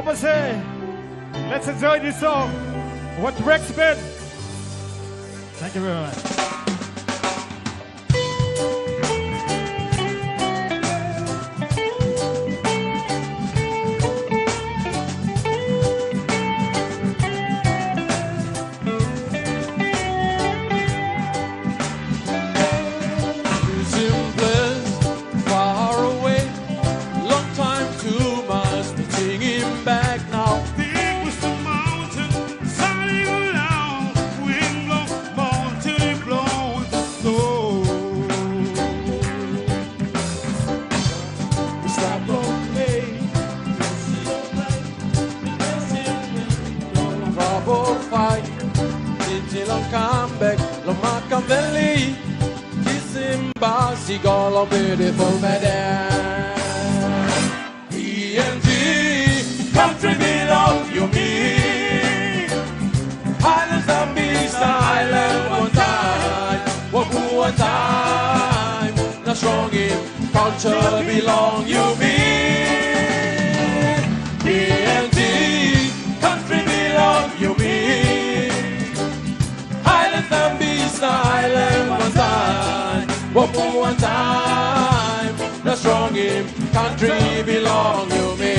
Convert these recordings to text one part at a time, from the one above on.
Momase. Let's enjoy this song. What Rex Ben. Thank you very much. All beautiful madam. ENG, country belong Yumi. Highlands and beasts, the island one time. Wapu one time. The strong in culture belong Yumi. ENG, country belong Yumi. Highlands and beasts, the island one time. Wapu one time, the strong in country belong to me.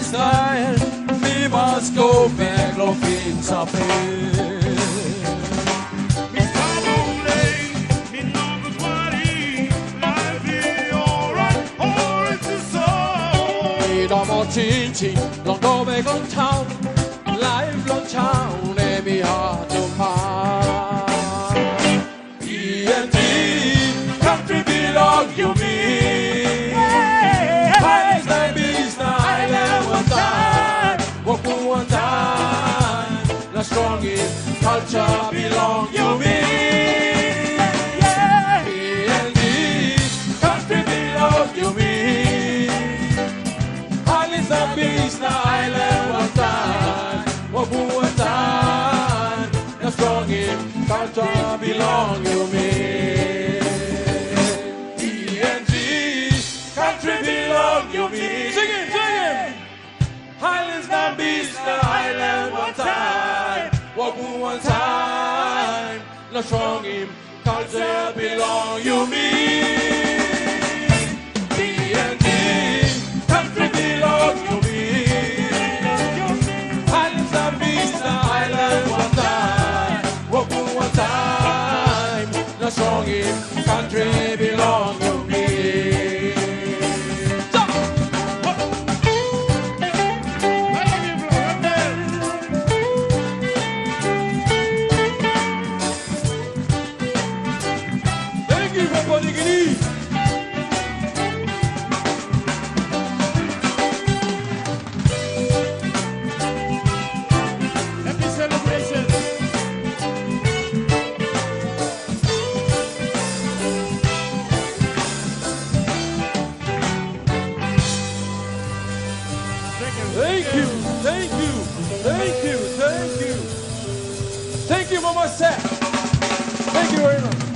Style, we must go back, no things are paid. Me come late, me know the party, life is alright, or it's a song. Me no more chin, long go back on town, life long town, let me hard to part. ENT, country belong you me. One time, the strongest culture belong to me. Yeah. PNG, country belong to me. Highlands and beasts, the island one time. Wapu one time, the strongest culture belong to me. PNG, country belong to me. Sing it, sing it. Highlands and beasts, the island one time. Wapu one time. The strong in culture belong you me. DND, country belong you me. Highlands and beasts, the island one time. Wapu one time. The strong in country belong you me. Papua New Guinea. Happy celebration. Thank you, thank you, thank you, thank you. Thank you, Momase. Thank you very much.